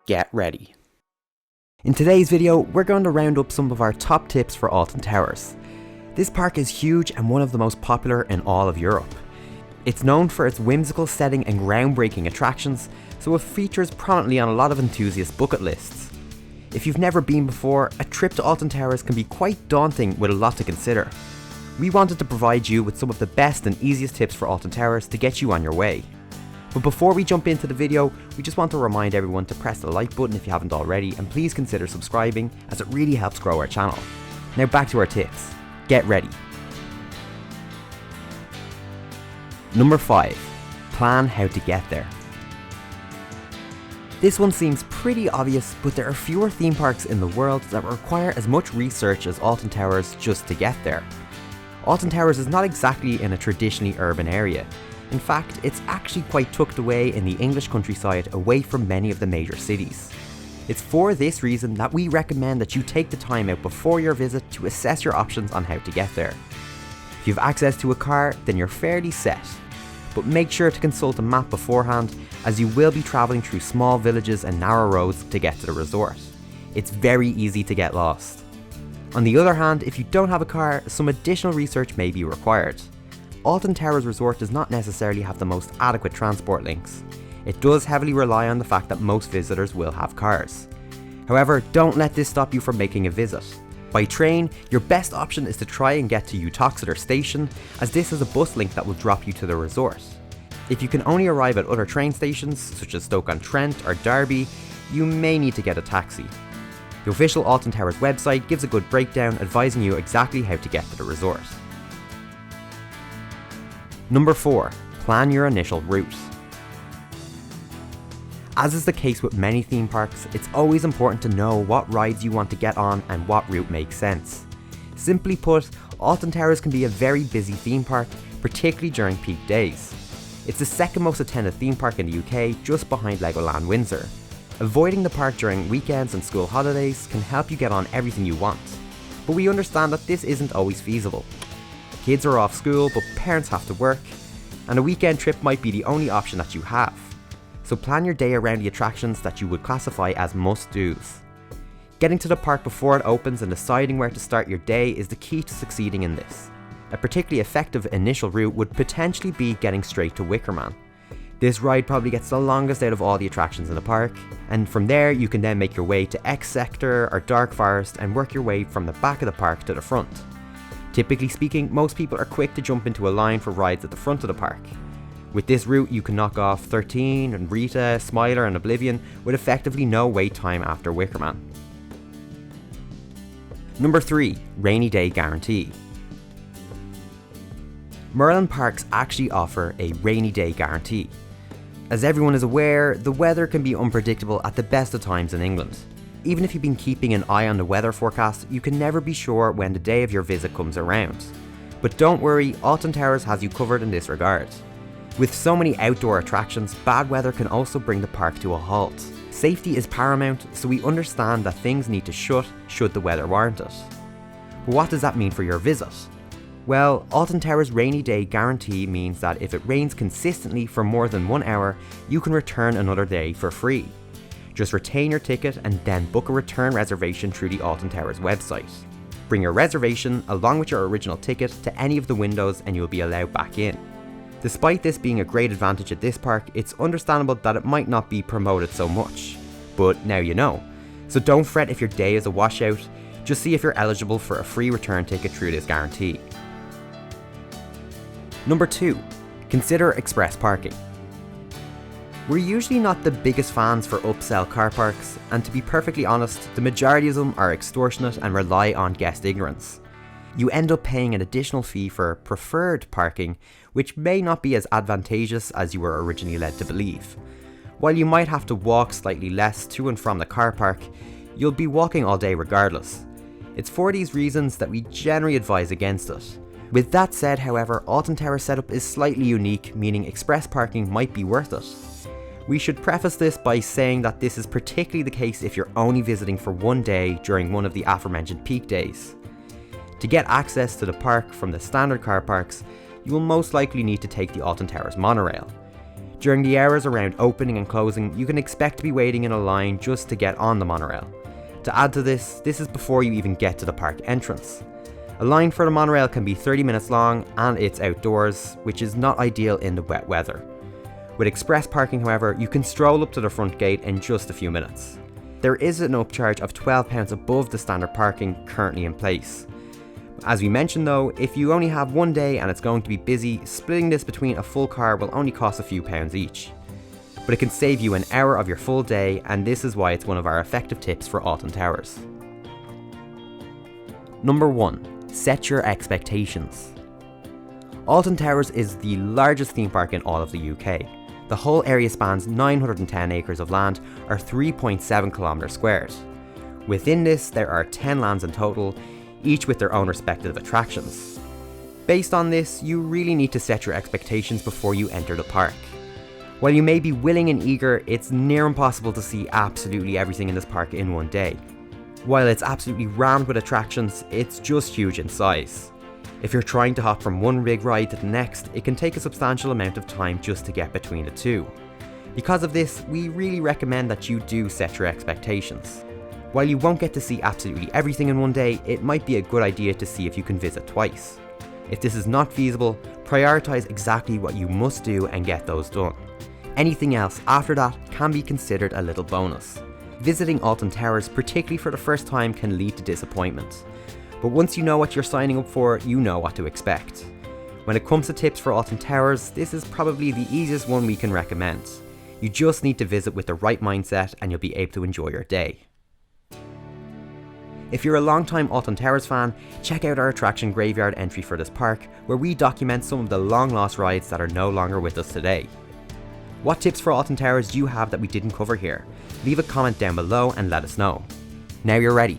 Get ready. In today's video, we're going to round up some of our top tips for Alton Towers. This park is huge and one of the most popular in all of Europe. It's known for its whimsical setting and groundbreaking attractions, so it features prominently on a lot of enthusiast bucket lists. If you've never been before, a trip to Alton Towers can be quite daunting with a lot to consider. We wanted to provide you with some of the best and easiest tips for Alton Towers to get you on your way. But before we jump into the video, we just want to remind everyone to press the like button if you haven't already, and please consider subscribing as it really helps grow our channel. Now back to our tips. Get ready. Number 5. Plan how to get there. This one seems pretty obvious, but there are fewer theme parks in the world that require as much research as Alton Towers just to get there. Alton Towers is not exactly in a traditionally urban area. In fact, it's actually quite tucked away in the English countryside, away from many of the major cities. It's for this reason that we recommend that you take the time out before your visit to assess your options on how to get there. If you have access to a car, then you're fairly set. But make sure to consult a map beforehand, as you will be travelling through small villages and narrow roads to get to the resort. It's very easy to get lost. On the other hand, if you don't have a car, some additional research may be required. Alton Towers Resort does not necessarily have the most adequate transport links. It does heavily rely on the fact that most visitors will have cars. However, don't let this stop you from making a visit. By train, your best option is to try and get to Uttoxeter Station, as this is a bus link that will drop you to the resort. If you can only arrive at other train stations, such as Stoke-on-Trent or Derby, you may need to get a taxi. The official Alton Towers website gives a good breakdown advising you exactly how to get to the resort. Number 4. Plan your initial route. As is the case with many theme parks, it's always important to know what rides you want to get on and what route makes sense. Simply put, Alton Towers can be a very busy theme park, particularly during peak days. It's the second most attended theme park in the UK, just behind Legoland Windsor. Avoiding the park during weekends and school holidays can help you get on everything you want. But we understand that this isn't always feasible. Kids are off school, but parents have to work, and a weekend trip might be the only option that you have. So plan your day around the attractions that you would classify as must-dos. Getting to the park before it opens and deciding where to start your day is the key to succeeding in this. A particularly effective initial route would potentially be getting straight to Wickerman. This ride probably gets the longest out of all the attractions in the park, and from there you can then make your way to X Sector or Dark Forest and work your way from the back of the park to the front. Typically speaking, most people are quick to jump into a line for rides at the front of the park. With this route, you can knock off 13 and Rita, Smiler and Oblivion with effectively no wait time after Wickerman. Number 3. Rainy Day Guarantee. Merlin Parks actually offer a rainy day guarantee. As everyone is aware, the weather can be unpredictable at the best of times in England. Even if you've been keeping an eye on the weather forecast, you can never be sure when the day of your visit comes around. But don't worry, Alton Towers has you covered in this regard. With so many outdoor attractions, bad weather can also bring the park to a halt. Safety is paramount, so we understand that things need to shut should the weather warrant it. But what does that mean for your visit? Well, Alton Towers' rainy day guarantee means that if it rains consistently for more than 1 hour, you can return another day for free. Just retain your ticket and then book a return reservation through the Alton Towers website. Bring your reservation along with your original ticket to any of the windows and you'll be allowed back in. Despite this being a great advantage at this park, it's understandable that it might not be promoted so much. But now you know. So don't fret if your day is a washout, just see if you're eligible for a free return ticket through this guarantee. Number 2. Consider express parking. We're usually not the biggest fans for upsell car parks, and to be perfectly honest, the majority of them are extortionate and rely on guest ignorance. You end up paying an additional fee for preferred parking, which may not be as advantageous as you were originally led to believe. While you might have to walk slightly less to and from the car park, you'll be walking all day regardless. It's for these reasons that we generally advise against it. With that said, however, Alton Towers setup is slightly unique, meaning express parking might be worth it. We should preface this by saying that this is particularly the case if you're only visiting for one day during one of the aforementioned peak days. To get access to the park from the standard car parks, you will most likely need to take the Alton Towers monorail. During the hours around opening and closing, you can expect to be waiting in a line just to get on the monorail. To add to this is before you even get to the park entrance. A line for the monorail can be 30 minutes long and it's outdoors, which is not ideal in the wet weather. With express parking, however, you can stroll up to the front gate in just a few minutes. There is an upcharge of £12 above the standard parking currently in place. As we mentioned though, if you only have one day and it's going to be busy, splitting this between a full car will only cost a few pounds each. But it can save you an hour of your full day, and this is why it's one of our effective tips for Alton Towers. Number 1. Set your expectations. Alton Towers is the largest theme park in all of the UK. The whole area spans 910 acres of land, or 3.7 kilometres squared. Within this, there are 10 lands in total, each with their own respective attractions. Based on this, you really need to set your expectations before you enter the park. While you may be willing and eager, it's near impossible to see absolutely everything in this park in one day. While it's absolutely rammed with attractions, it's just huge in size. If you're trying to hop from one big ride to the next, it can take a substantial amount of time just to get between the two. Because of this, we really recommend that you do set your expectations. While you won't get to see absolutely everything in one day, it might be a good idea to see if you can visit twice. If this is not feasible, prioritize exactly what you must do and get those done. Anything else after that can be considered a little bonus. Visiting Alton Towers, particularly for the first time, can lead to disappointment. But once you know what you're signing up for, you know what to expect. When it comes to tips for Alton Towers, this is probably the easiest one we can recommend. You just need to visit with the right mindset and you'll be able to enjoy your day. If you're a long-time Alton Towers fan, check out our attraction graveyard entry for this park, where we document some of the long-lost rides that are no longer with us today. What tips for Alton Towers do you have that we didn't cover here? Leave a comment down below and let us know. Now you're ready.